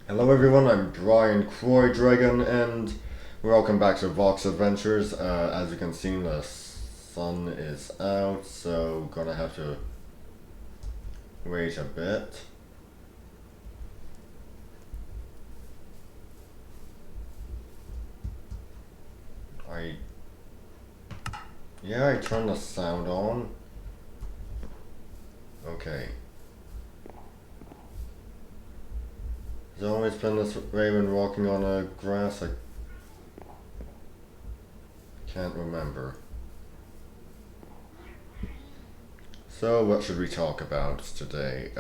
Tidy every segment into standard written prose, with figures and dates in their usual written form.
Hello everyone, I'm Brian Croydragon and welcome back to Vox Adventures. As you can see, the sun is out, so gonna have to wait a bit. I I turned the sound on. Okay. There's always been this raven walking on a grass. I can't remember. So what should we talk about today?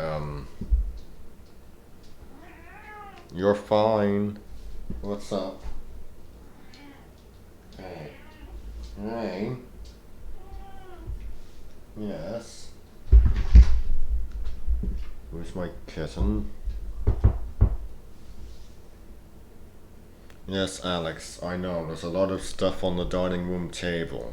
You're fine. What's up? Hey. Hey. Yes. Where's my kitten? Yes, Alex, I know. There's a lot of stuff on the dining room table.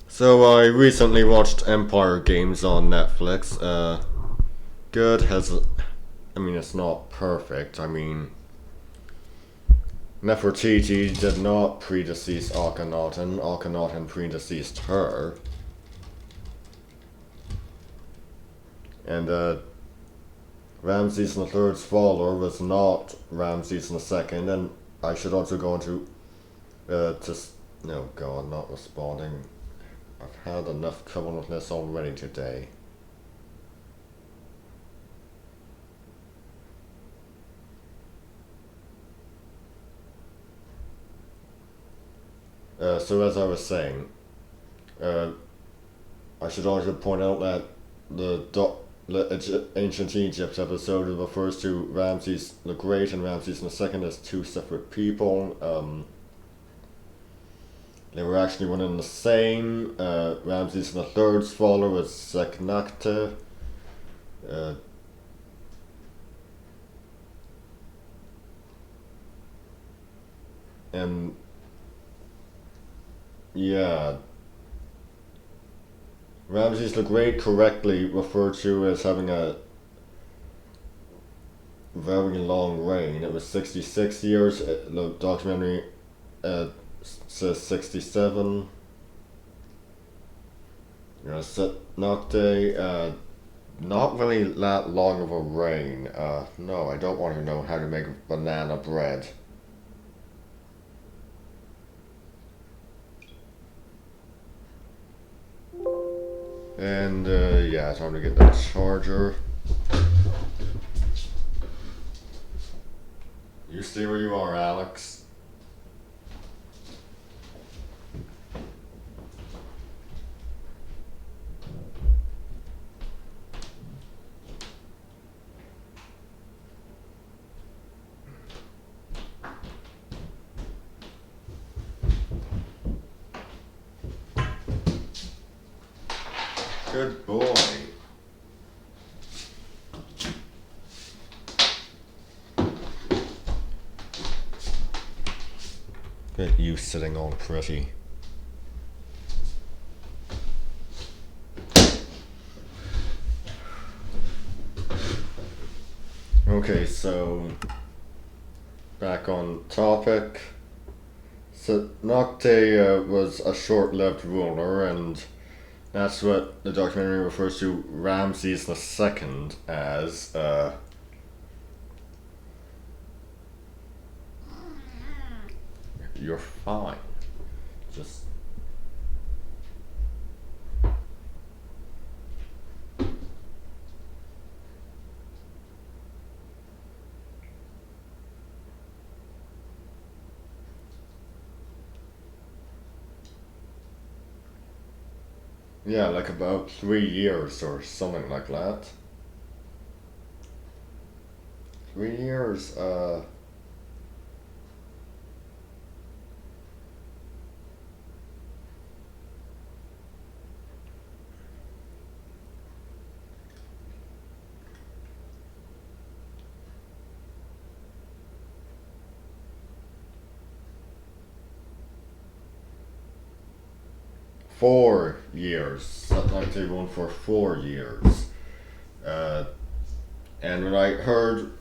So I recently watched Empire Games on Netflix. Good has, I mean, it's not perfect. I mean, Nefertiti did not predecease Akhenaten. Akhenaten predeceased her. And Ramses III's follower was not Ramses II. And I should also go into, no god, not responding. I've had enough trouble with this already today. So as I was saying, uh, I should also point out that the ancient Egypt episode refers to Ramses the Great and Ramses II as two separate people. They were actually one and the same. Ramses III's follower was Seknakte. Uh, and yeah, Ramses the Great correctly referred to as having a very long reign. It was 66 years. The documentary uh, says 67. Nocte, not really that long of a reign. No, I don't want to know how to make banana bread. And, yeah, time to get the charger. You stay where you are, Alex. Good boy. Get you sitting on pretty. Okay, so back on topic. So Nocte was a short-lived ruler, and that's what the documentary refers to Ramses II as. You're fine. Just. Yeah, like about 3 years or something like that. 3 years, 4 years. That like they won for 4 years. Uh, and when I heard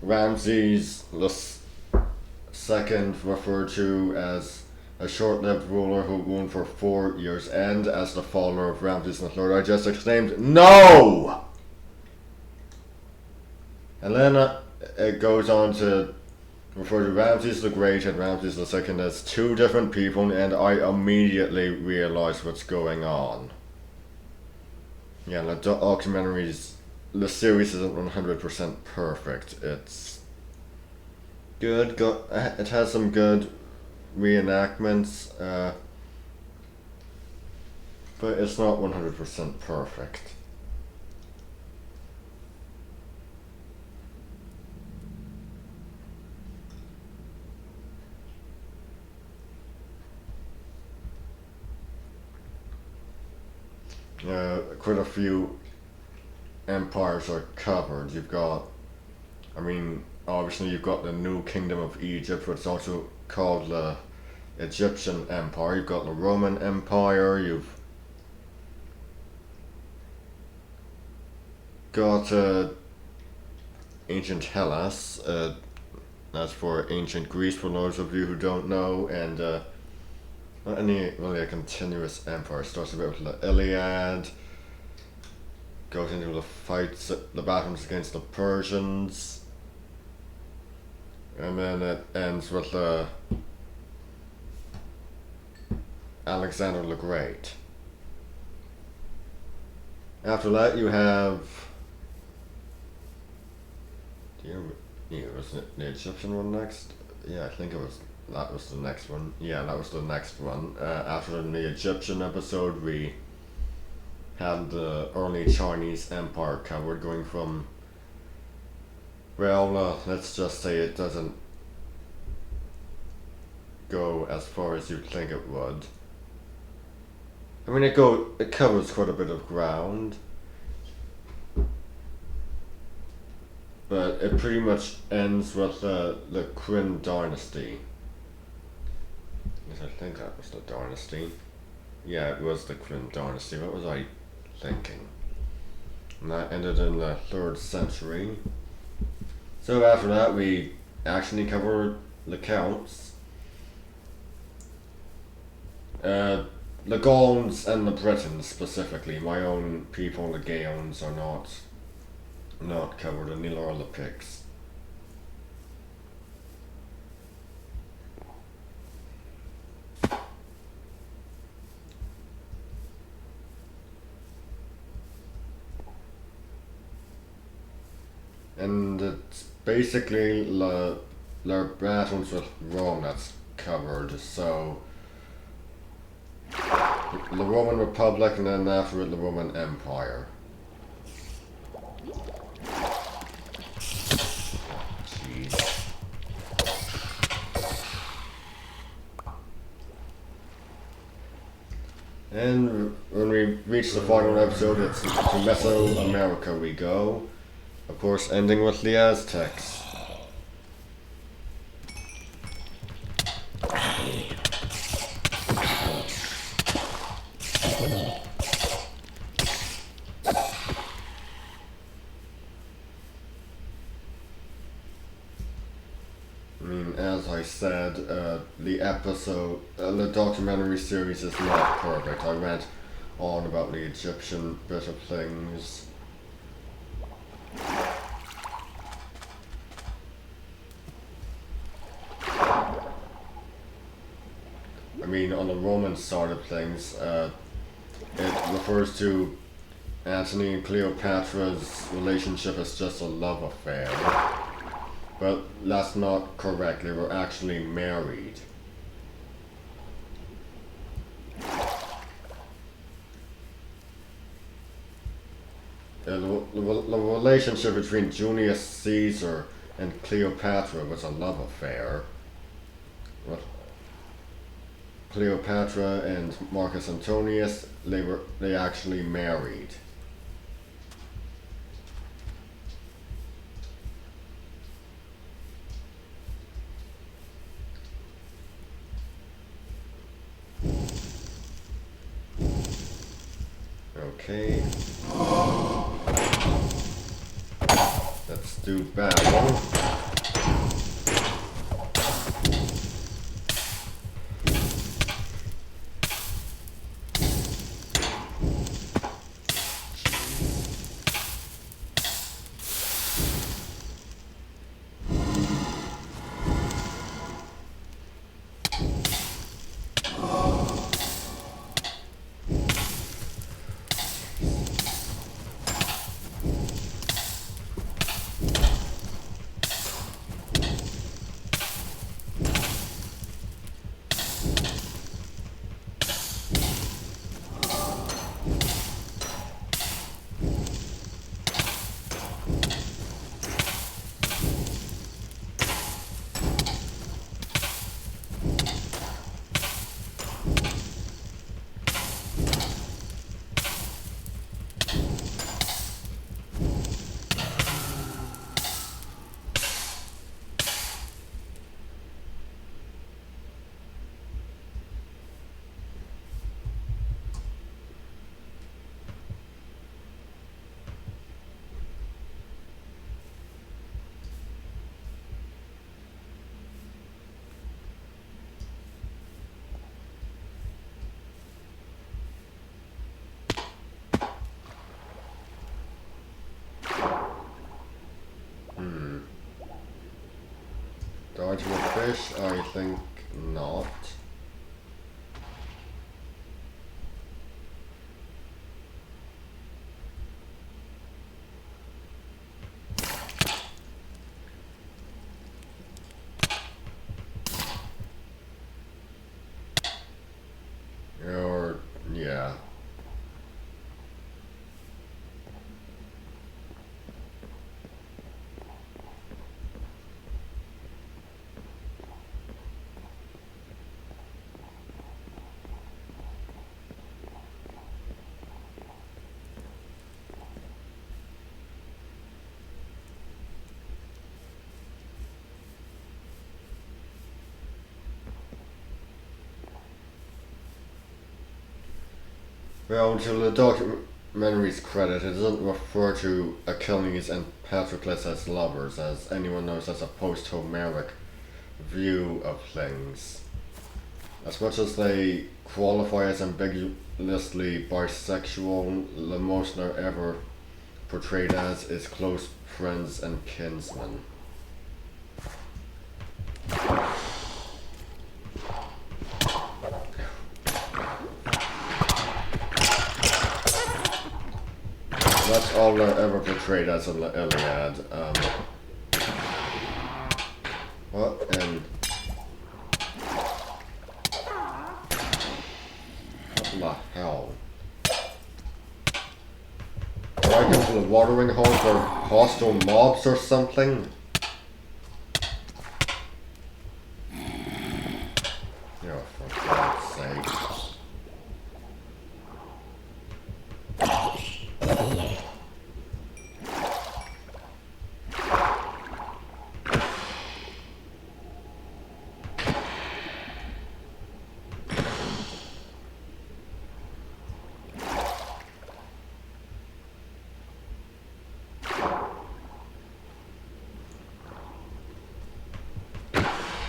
Ramses II referred to as a short-lived ruler who ruled for 4 years and as the follower of Ramses III, I just exclaimed, "No!" And then it goes on to refer to Ramses the Great and Ramses II as two different people, and I immediately realised what's going on. Yeah, the documentaries, the series isn't 100% perfect. It's good. It has some good reenactments, but it's not 100% perfect. Quite a few empires are covered. You've got, obviously you've got the New Kingdom of Egypt, but it's also called the Egyptian Empire. You've got the Roman Empire. You've got ancient Hellas. That's for ancient Greece, for those of you who don't know, and not any really a continuous empire. Starts about with the Iliad, goes into the fights, the battles against the Persians, and then it ends with Alexander the Great. After that, you have. Was it the Egyptian one next? Yeah, I think it was. That was the next one. Yeah, that was the next one. After the Egyptian episode, we had the early Chinese Empire covered, going from. Well, let's just say it doesn't go as far as you'd think it would. It covers quite a bit of ground, but it pretty much ends with the Qin dynasty. Yes, I think that was the dynasty. Yeah, it was the Qin dynasty. What was I thinking? And that ended in the 3rd century. So after that, we actually covered the Celts. The Gauls and the Britons specifically. My own people, the Gaons, are not covered, and neither are the Picts. And it's basically their battles with Rome that's covered, so the Roman Republic and then after it the Roman Empire. Jeez. And when we reach the final episode, it's to Mesoamerica we go. Of course, ending with the Aztecs. and as I said, the documentary series is not perfect. I went on about the Egyptian bit of things. I mean, on the Roman side of things, it refers to Antony and Cleopatra's relationship as just a love affair. But that's not correct, they were actually married. The relationship between Julius Caesar and Cleopatra was a love affair. But Cleopatra and Marcus Antonius, they actually married. Okay. Let's do battle. Died to a fish? I think not. Or, yeah. Well, to the documentary's credit, it doesn't refer to Achilles and Patroclus as lovers, as anyone knows that's a post-Homeric view of things. As much as they qualify as ambiguously bisexual, the most they're ever portrayed as is close friends and kinsmen. That's all they're ever portrayed as in the Iliad. What in... What in the hell? Did I come to the watering hole for hostile mobs or something? Oh, for God's sake.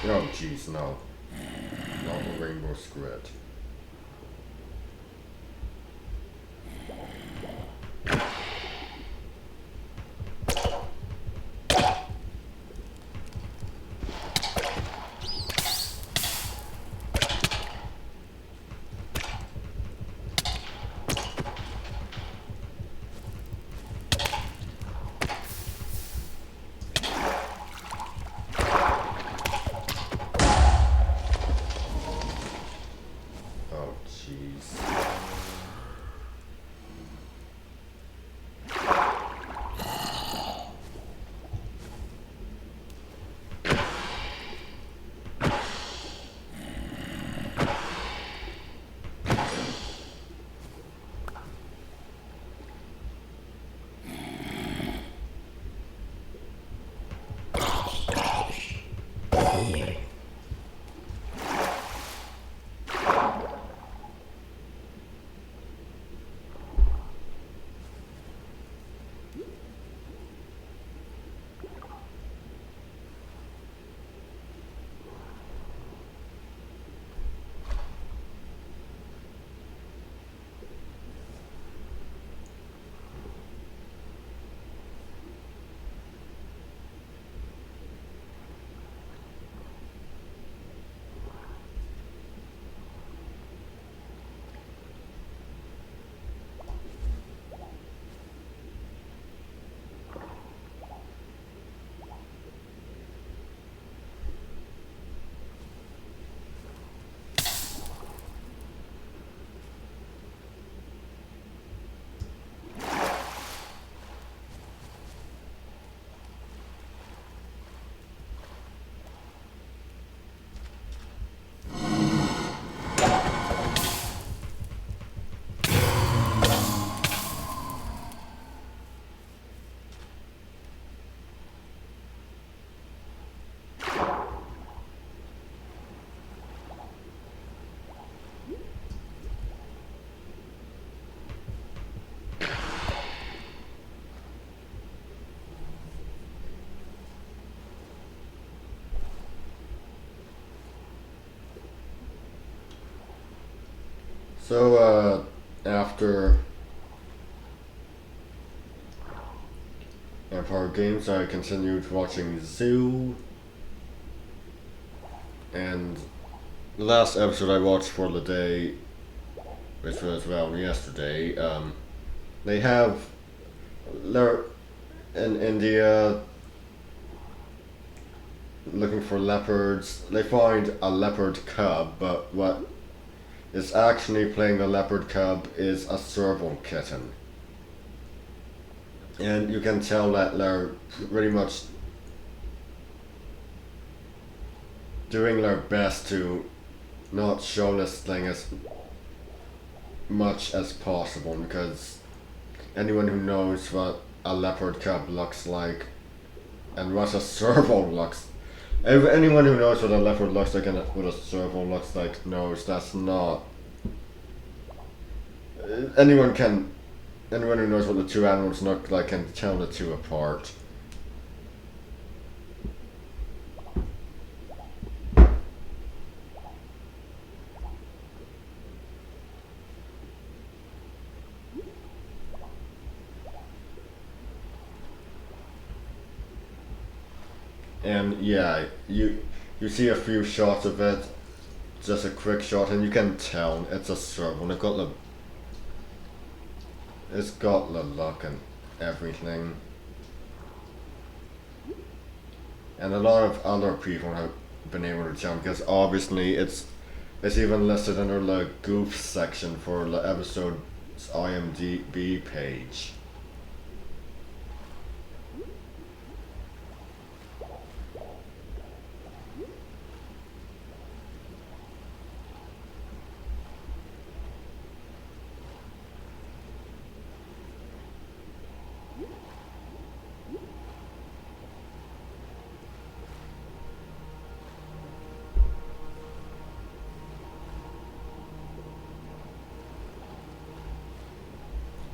Oh jeez, no. Not a rainbow squid. Oh jeez. So, after Empire Games, I continued watching Zoo, and the last episode I watched for the day, which was, well, yesterday, they have, they're in India looking for leopards. They find a leopard cub, but what is actually playing the leopard cub is a serval kitten. And you can tell that they're pretty much doing their best to not show this thing as much as possible, because anyone who knows what a leopard cub looks like and what a serval looks, anyone who knows what a leopard looks like and what a serval looks like knows that's not. Anyone can. Anyone who knows what the two animals look like can tell the two apart. And yeah, you see a few shots of it, just a quick shot, and you can tell it's a serval. It's got the look and everything. And a lot of other people have been able to tell, because obviously it's even listed under the goof section for the episode's IMDb page.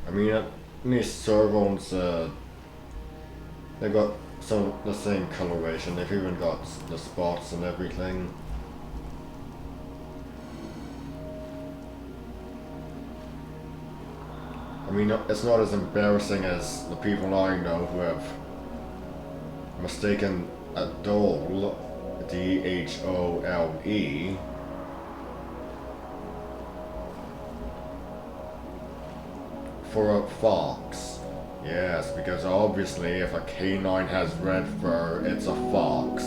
I mean, at least servants, they got some the same coloration. They've even got the spots and everything. I mean, it's not as embarrassing as the people I know who have mistaken a dhole, DHOLE, for a fox. Yes, because obviously if a canine has red fur, it's a fox.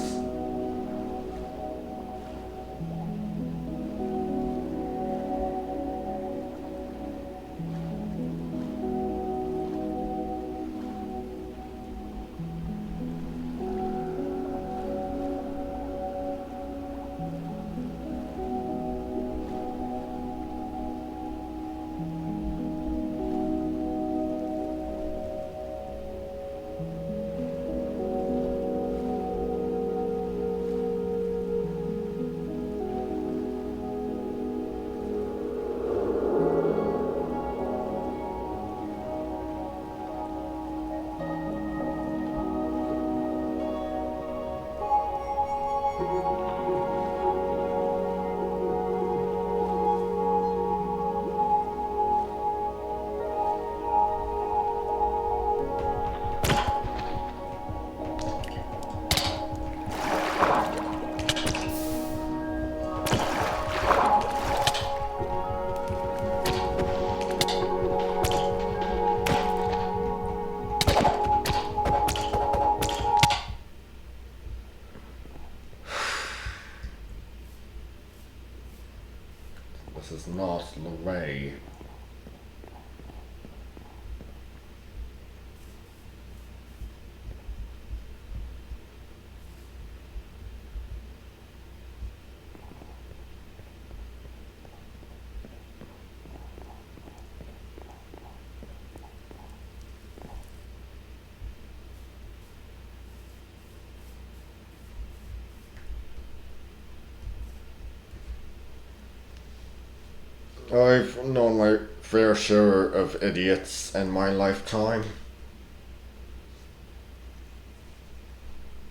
This is not Luray. I've known my fair share of idiots in my lifetime.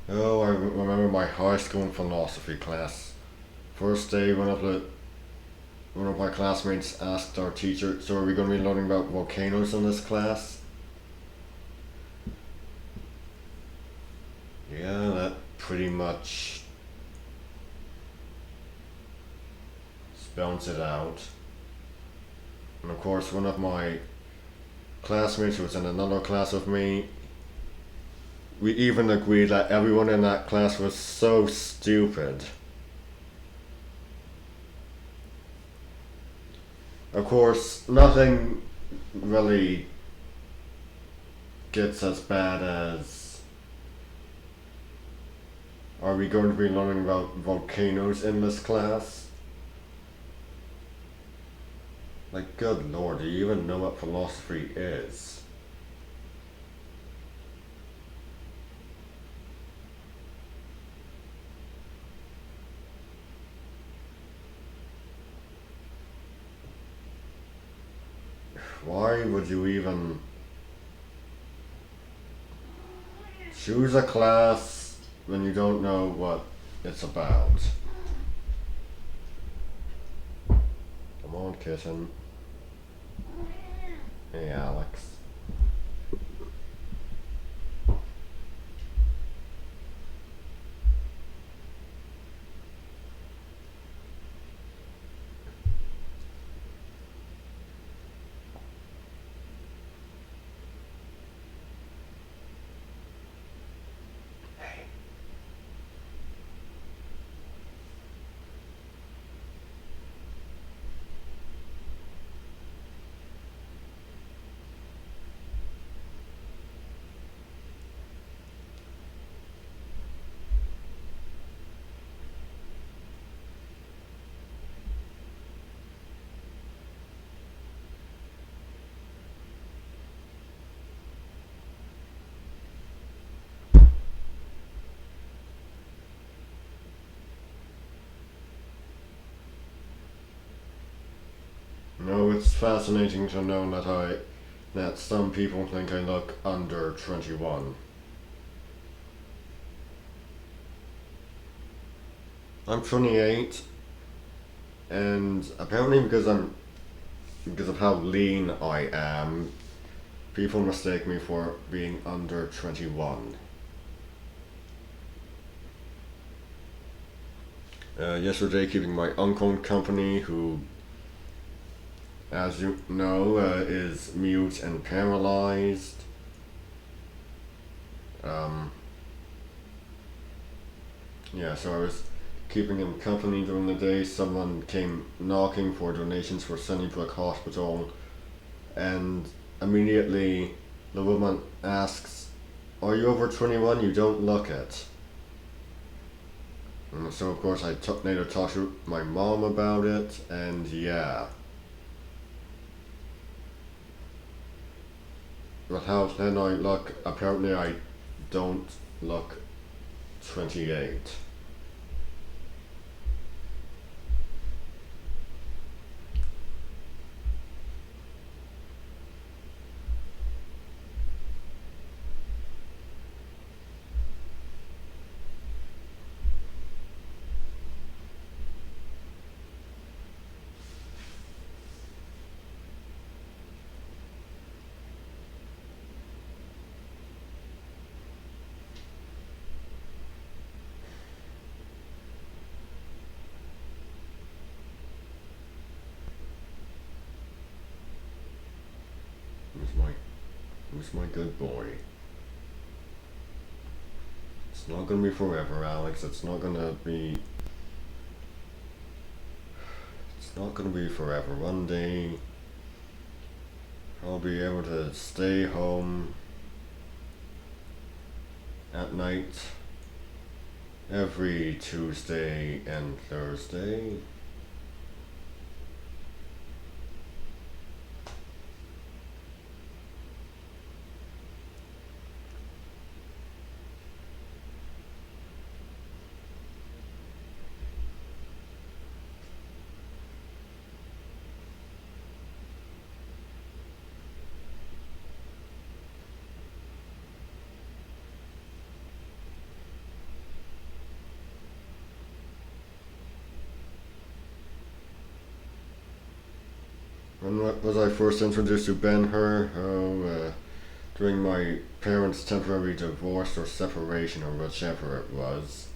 Oh, I remember my high school philosophy class. First day, one of my classmates asked our teacher, "So are we going to be learning about volcanoes in this class?" Yeah, that pretty much spells it out. And of course, one of my classmates who was in another class with me, we even agreed that everyone in that class was so stupid. Of course, nothing really gets as bad as, are we going to be learning about volcanoes in this class? Like, good lord, do you even know what philosophy is? Why would you even choose a class when you don't know what it's about? Come on, kitten. Hey, Alex. No, it's fascinating to know that some people think I look under 21. I'm 28, and apparently because of how lean I am, people mistake me for being under 21. Yesterday, keeping my uncle company, who, as you know, is mute and paralyzed. Um, yeah, so I was keeping him company during the day. Someone came knocking for donations for Sunnybrook Hospital, and immediately the woman asks, "Are you over 21? You don't look it." And so, of course, I later talked to my mom about it, and yeah. But how then I look, apparently I don't look 28. Who's my, who's my good boy? It's not gonna be forever, Alex. It's not gonna be forever. One day, I'll be able to stay home at night every Tuesday and Thursday. When was I first introduced to Ben-Hur? During my parents' temporary divorce or separation or whichever it was.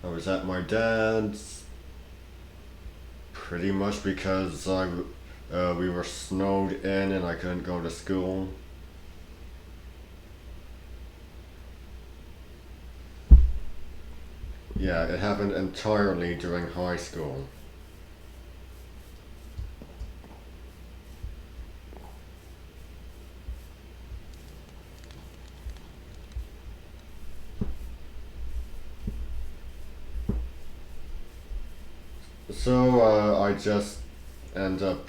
I was at my dad's pretty much because we were snowed in and I couldn't go to school. Yeah, it happened entirely during high school. So I just end up.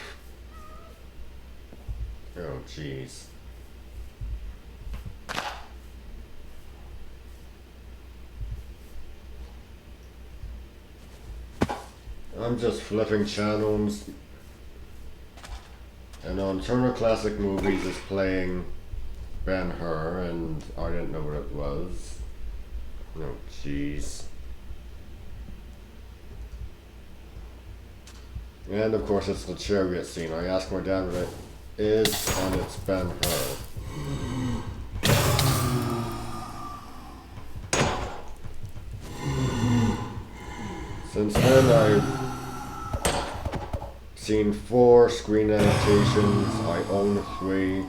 Oh, jeez. I'm just flipping channels, and on Turner Classic Movies is playing Ben-Hur, and I didn't know what it was. Oh, jeez. And of course, it's the chariot scene. I asked my dad what it is, and it's Ben-Hur. Since then, I've seen 4 screen adaptations. I own 3.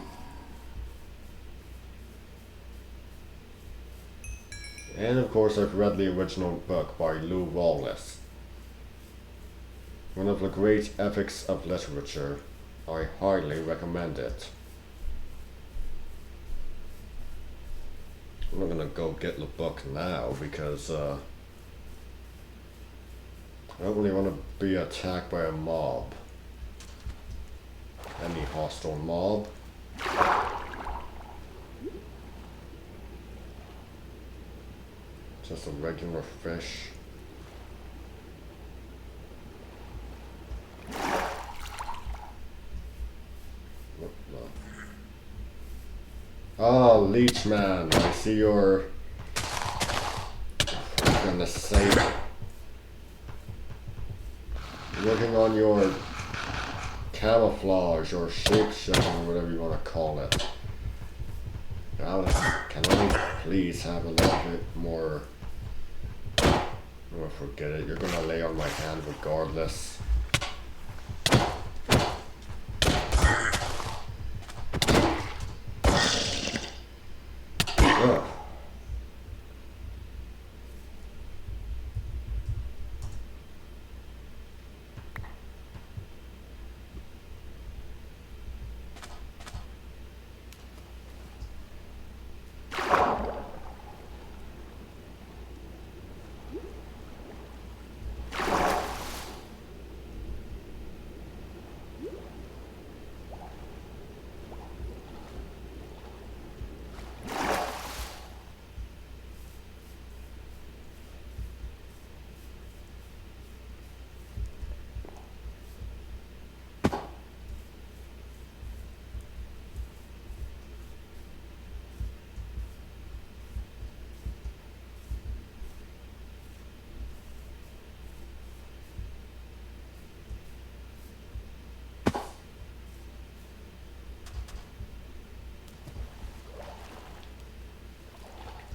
And of course, I've read the original book by Lew Wallace. One of the great epics of literature. I highly recommend it. I'm not gonna go get the book now because I don't really want to be attacked by a mob. Any hostile mob. Just a regular fish. Ah, Leechman, I see you're gonna say working on your camouflage or shape-shifting or whatever you want to call it. Alex, can I please have a little bit more? Oh, forget it. You're gonna lay on my hand regardless. Ugh.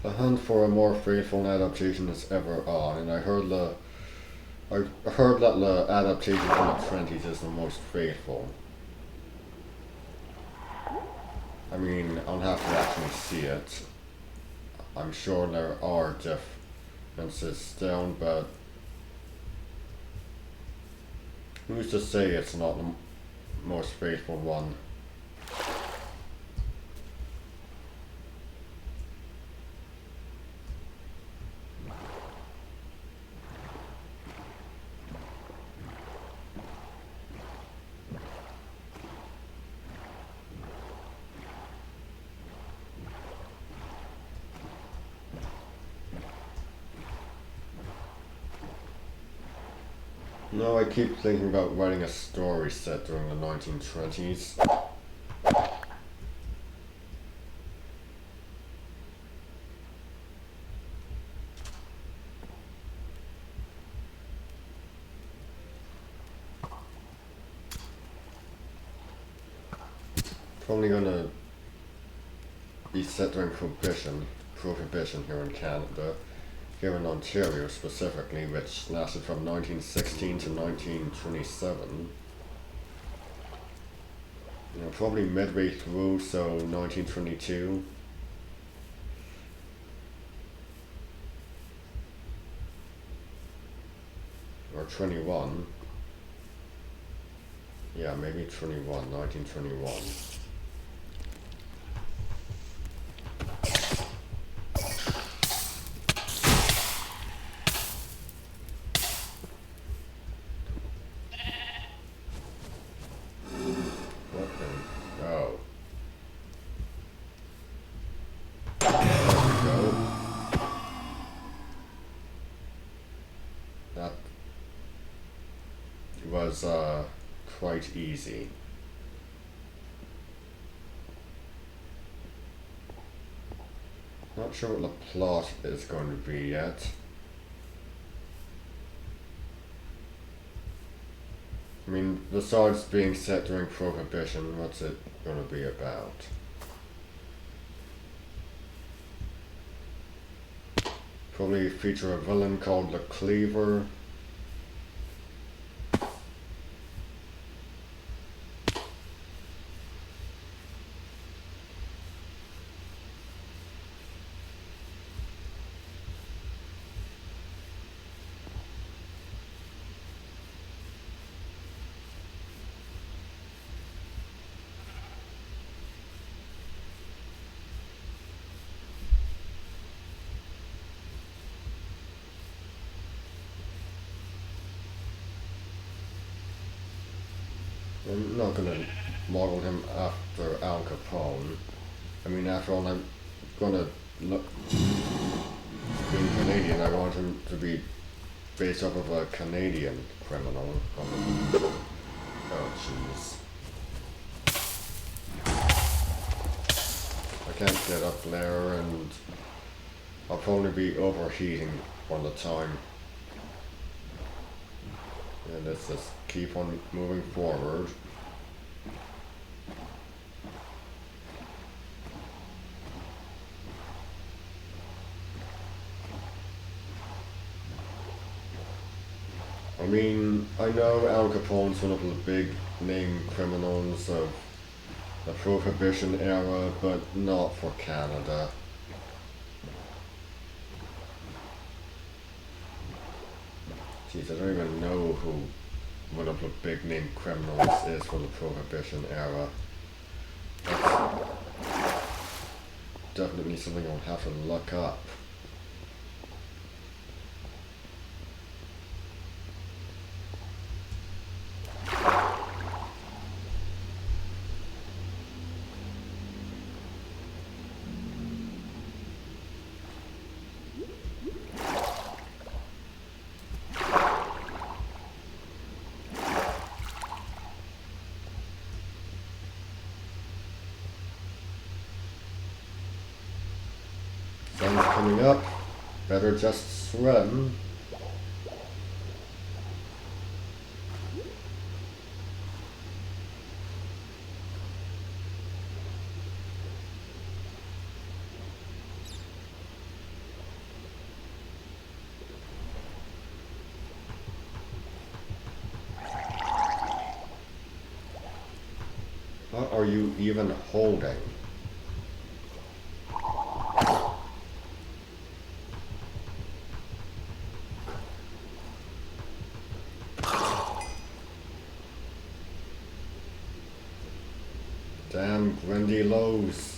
The hunt for a more faithful adaptation is ever on, and I heard that the adaptation from the 20s is the most faithful. I mean, I'll have to actually see it. I'm sure there are differences down, but who's to say it's not the most faithful one? No, I keep thinking about writing a story set during the 1920s. Probably gonna be set during Prohibition here in Canada, here in Ontario specifically, which lasted from 1916 to 1927. You know, probably midway through, so 1922. Or 21. Yeah, maybe 21, 1921. Was quite easy. Not sure what the plot is going to be yet. I mean, besides being set during Prohibition, what's it going to be about? Probably feature a villain called the Cleaver. I'm not gonna model him after Al Capone. I mean, after all, I'm gonna look. Being Canadian, I want him to be based off of a Canadian criminal. Oh, jeez. I can't get up there, and I'll probably be overheating all the time. And let's just keep on moving forward. I mean, I know Al Capone's one of the big name criminals of the Prohibition era, but not for Canada. Jeez, I don't even know who one of the big name criminals is for the Prohibition era. That's definitely something I'll have to look up. Sun's coming up. Better just swim. What are you even holding? Damn Grindy Lows.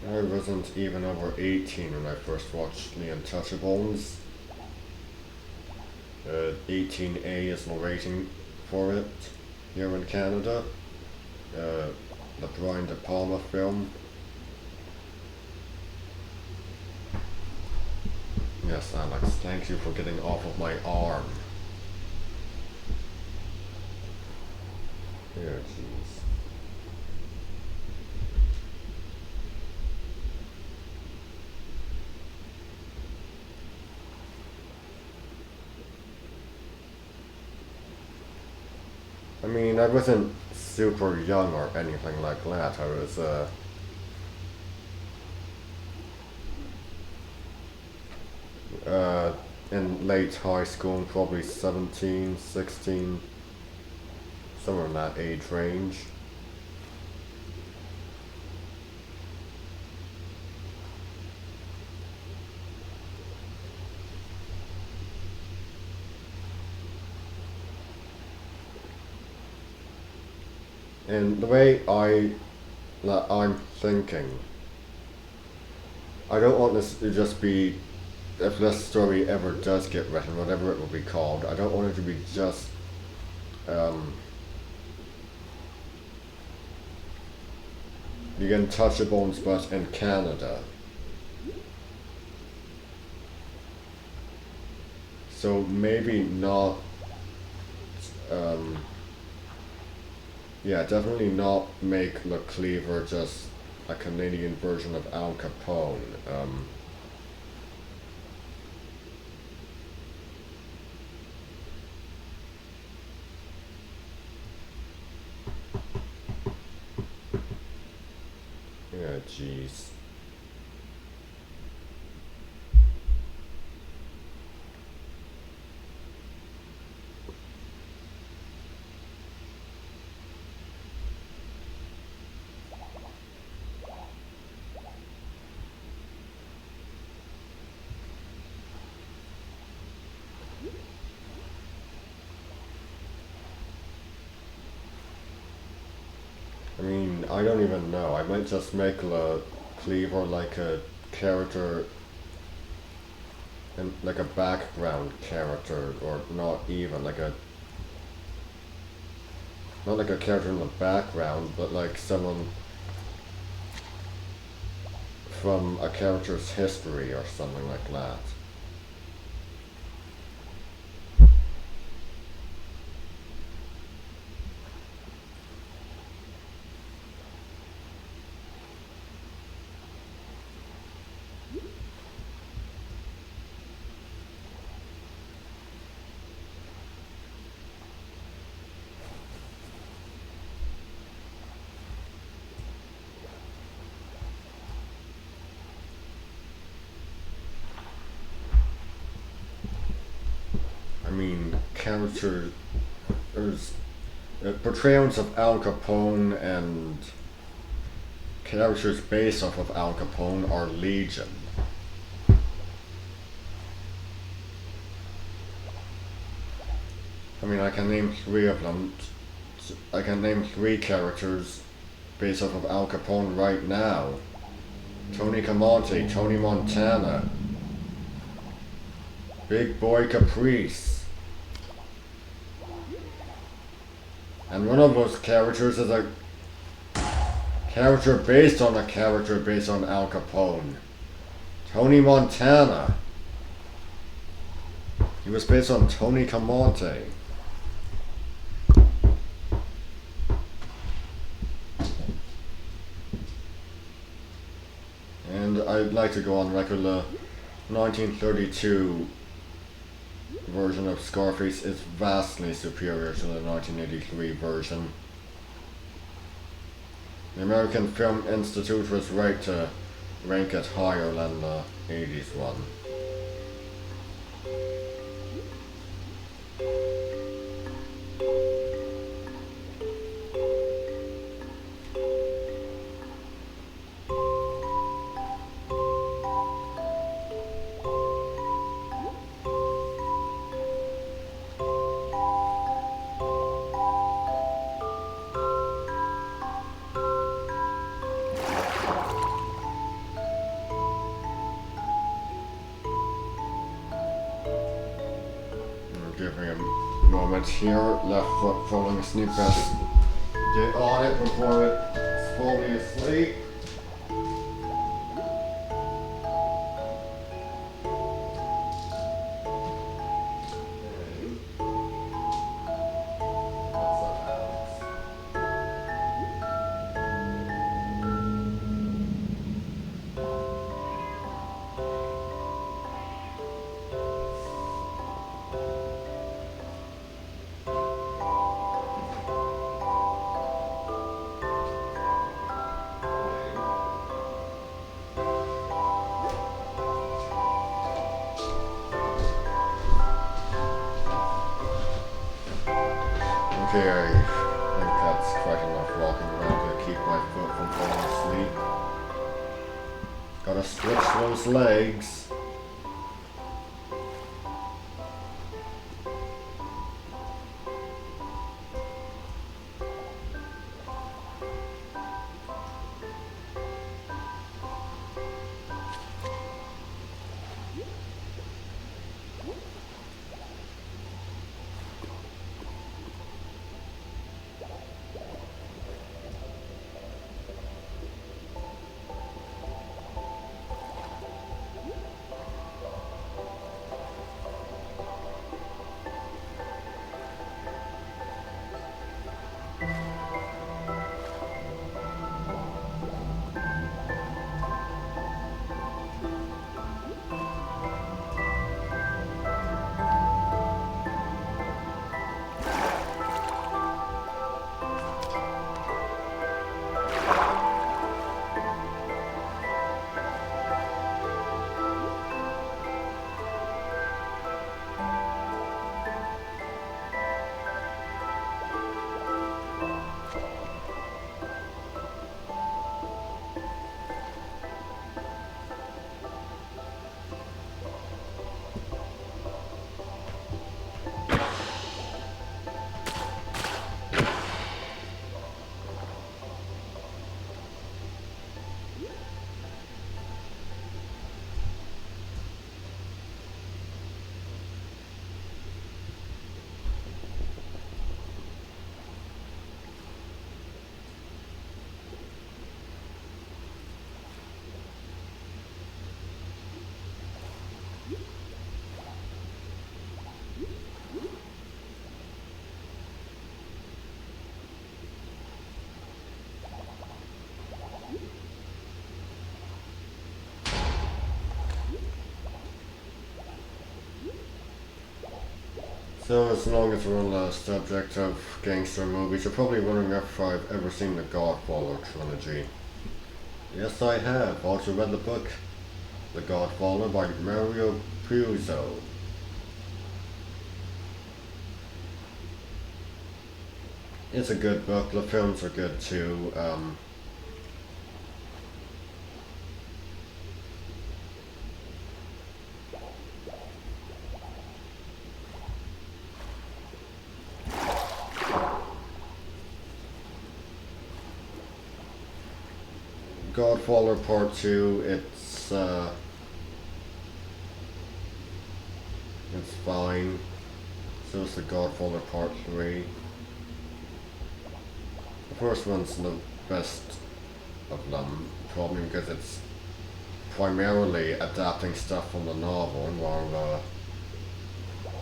I wasn't even over 18 when I first watched The Untouchables. 18A is the rating for it here in Canada. The Brian De Palma film. Yes, Alex, thank you for getting off of my arm. Here, jeez. I mean, I wasn't super young or anything like that. I was, in late high school, probably 17, 16, somewhere in that age range. And the way I'm thinking, I don't want this to just be, if this story ever does get written, whatever it will be called, I don't want it to be just, the Untouchables but in Canada. So maybe not, yeah, definitely not make Le Cleaver just a Canadian version of Al Capone. Yeah, jeez. I mean, I don't even know. I might just make a Cleaver like a character, and like a background character, or not even like a, not like a character in the background, but like someone from a character's history or something like that. I mean, characters, there's portrayals of Al Capone and characters based off of Al Capone are legion. I mean, I can name three of them. I can name three characters based off of Al Capone right now. Tony Camonte, Tony Montana, Big Boy Caprice. And one of those characters is a character based on a character based on Al Capone. Tony Montana. He was based on Tony Camonte. And I'd like to go on record, the 1932 version of Scarface is vastly superior to the 1983 version. The American Film Institute was right to rank it higher than the 80s one. Give me a moment here, left foot falling asleep, best get on it before it's fully asleep. Okay, I think that's quite enough walking around to keep my foot from falling asleep. Gotta stretch those legs. So, as long as we're on the subject of gangster movies, you're probably wondering if I've ever seen the Godfather trilogy. Yes, I have. Also read the book The Godfather by Mario Puzo. It's a good book. The films are good too. Godfather Part 2, it's fine. So is the Godfather Part 3. The first one's the best of them, probably because it's primarily adapting stuff from the novel, while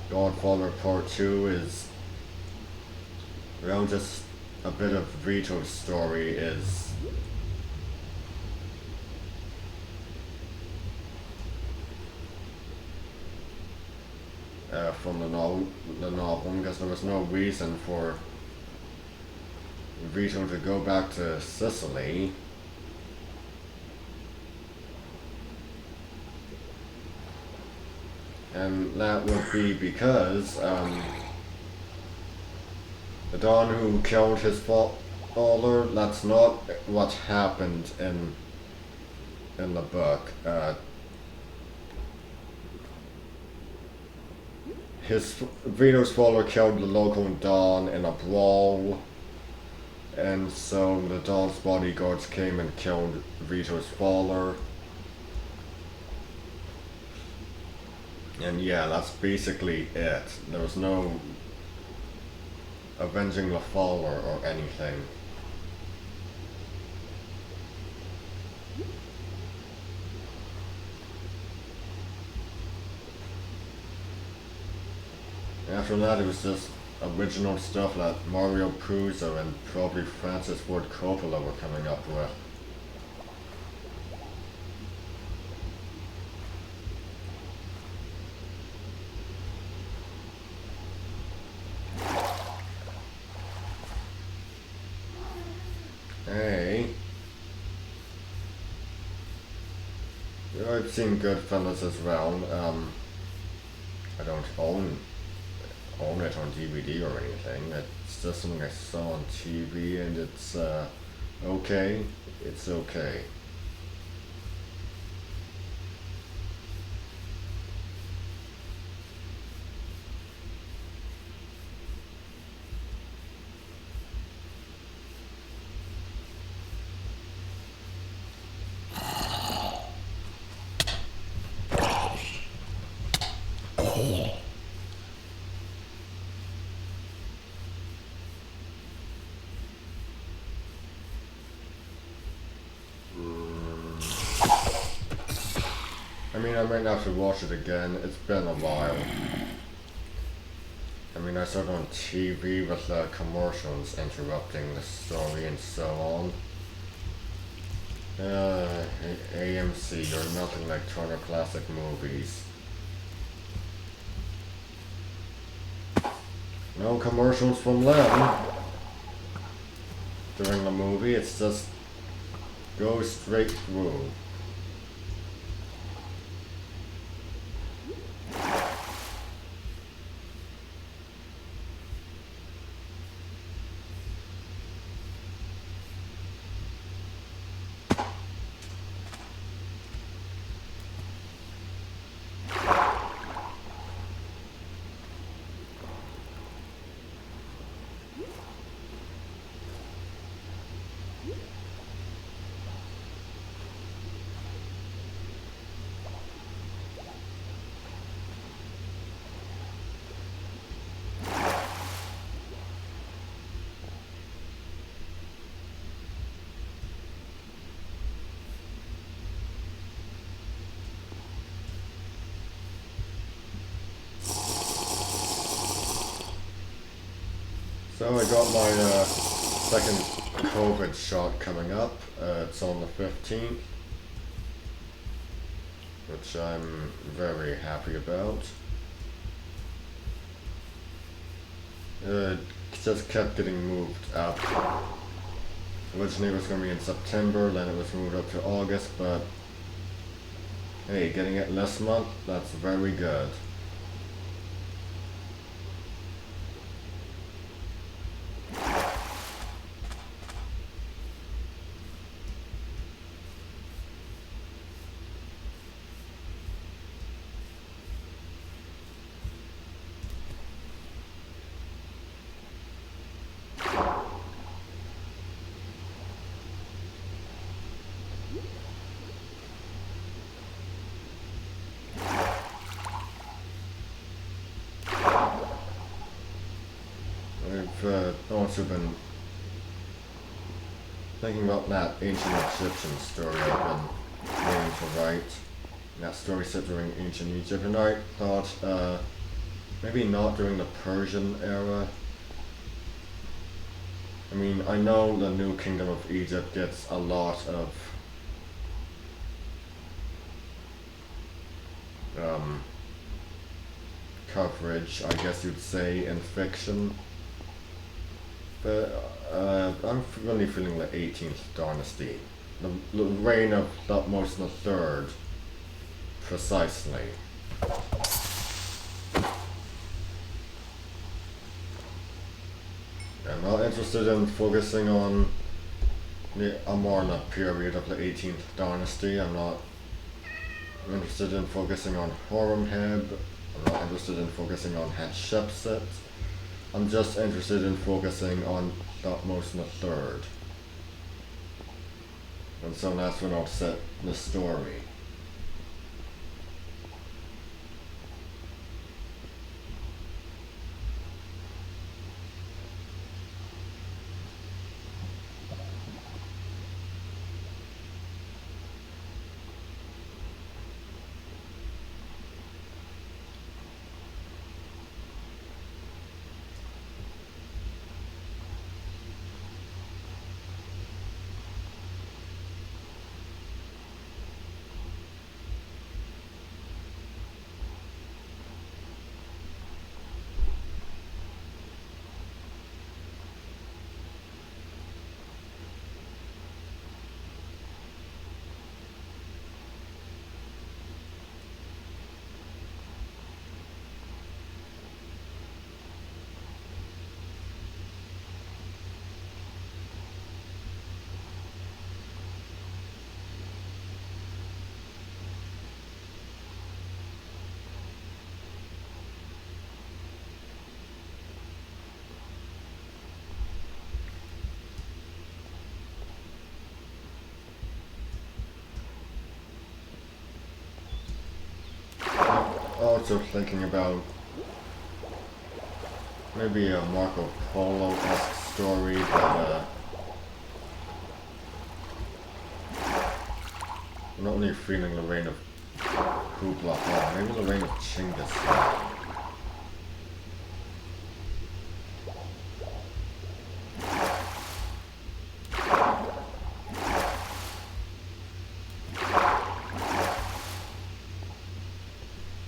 Godfather Part 2 is, well, just a bit of Vito's story is from the novel, because there was no reason for Vito to go back to Sicily. And that would be because the Don who killed his father, that's not what happened in the book. Vito's father killed the local Don in a brawl, and so the Don's bodyguards came and killed Vito's father. And yeah, that's basically it. There was no avenging the father or anything. After that, it was just original stuff that Mario Puzo and probably Francis Ford Coppola were coming up with. Hey. I've seen Goodfellas as well. I don't own it on DVD or anything. It's just something I saw on TV, and it's okay. It's okay. I mean, I might have to watch it again. It's been a while. I mean, I saw it on TV with commercials interrupting the story and so on. AMC, you're nothing like Turner Classic Movies. No commercials from them during the movie. It's just goes straight through. So I got my second COVID shot coming up. It's on the 15th, which I'm very happy about. It just kept getting moved up. Originally it was going to be in September, then it was moved up to August, but hey, getting it this month, that's very good. I've also been thinking about that ancient Egyptian story I've been meaning to write. That story set during ancient Egypt, and I thought maybe not during the Persian era. I mean, I know the new kingdom of Egypt gets a lot of um, coverage, I guess you'd say, in fiction. But I'm really feeling the 18th dynasty, the reign of Thutmose III, precisely. I'm not interested in focusing on the Amarna period of the 18th dynasty. I'm not interested in focusing on Horemheb. I'm not interested in focusing on Hatshepsut. I'm just interested in focusing on Thutmose III. And so that's when I'll set the story. Also thinking about maybe a Marco Polo-esque story, but I'm not really feeling the reign of Kublai Khan, maybe the reign of Chinggis Khan.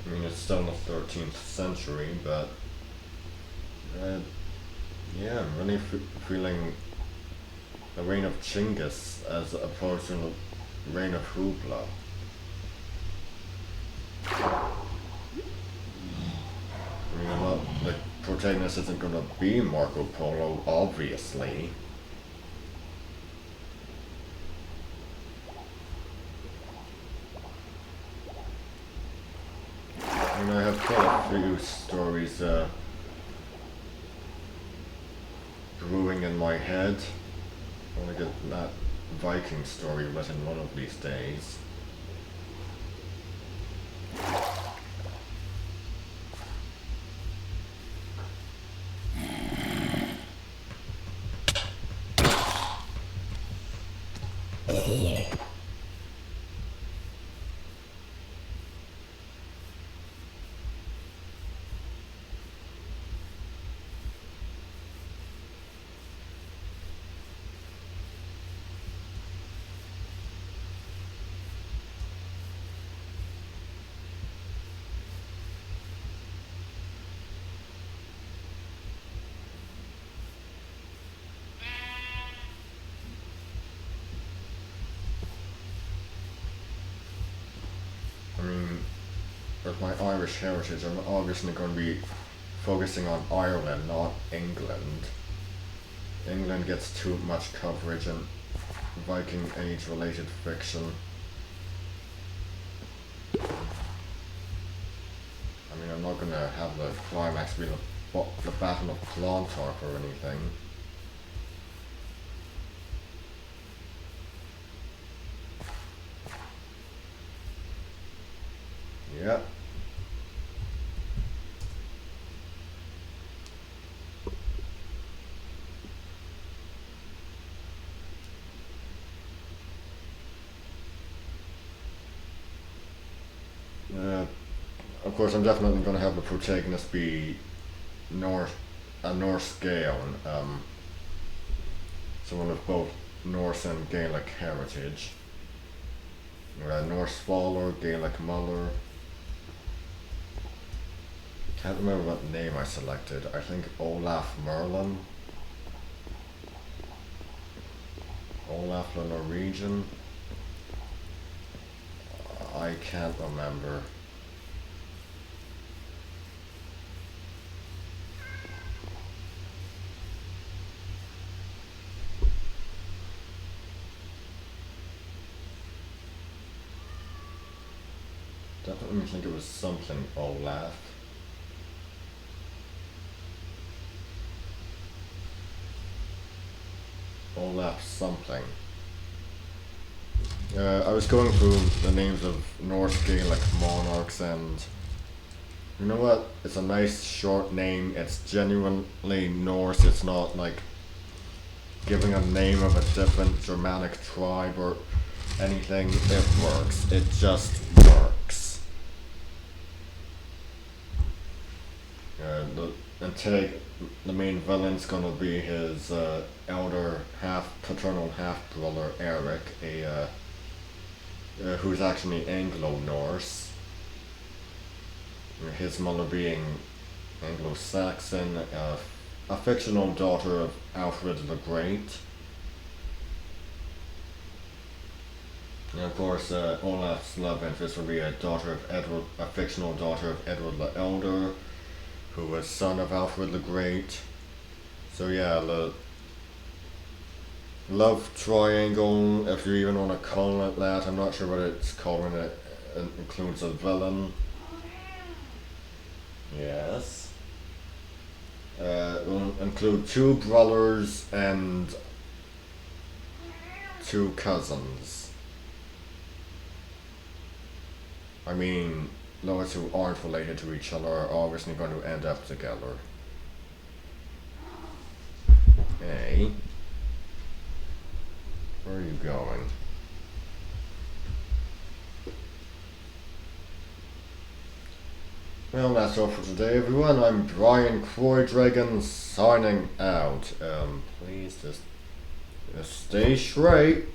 I mean, it's still in the 13th century, but uh, yeah, I'm really feeling the reign of Chinggis as opposed to the reign of Hubla. I mean, I'm not, the protagonist isn't gonna be Marco Polo, obviously. I mean, I have quite a few stories brewing in my head. I want to get that Viking story written one of these days. my Irish heritage, I'm obviously going to be focusing on Ireland, not England. England gets too much coverage in Viking Age related fiction. I mean, I'm not gonna have the climax be the Battle of Clontarf or anything. Yep. Of course, I'm definitely going to have the protagonist be a Norse Gael, someone with both Norse and Gaelic heritage. Norse Faller, Gaelic Muller. Can't remember what name I selected. I think Olaf Merlin. Olaf the Norwegian. I can't remember. Definitely think it was something Olaf. Olaf something. I was going through the names of Norse Gaelic monarchs, and you know what? It's a nice short name. It's genuinely Norse. It's not like giving a name of a different Germanic tribe or anything. It works. It just works. The main villain's gonna be his paternal half brother Eric, who's actually Anglo-Norse. His mother being Anglo-Saxon, a fictional daughter of Alfred the Great. And of course, Olaf's love interest will be a fictional daughter of Edward the Elder, who was son of Alfred the Great. So yeah, the love triangle, if you even want to call it that, I'm not sure what it's called when it includes a villain. Yes. It will include 2 brothers and 2 cousins. I mean, those who aren't related to each other are obviously going to end up together. Hey. Where are you going? Well, that's all for today, everyone. I'm Brian Croydragon signing out. Please just stay straight.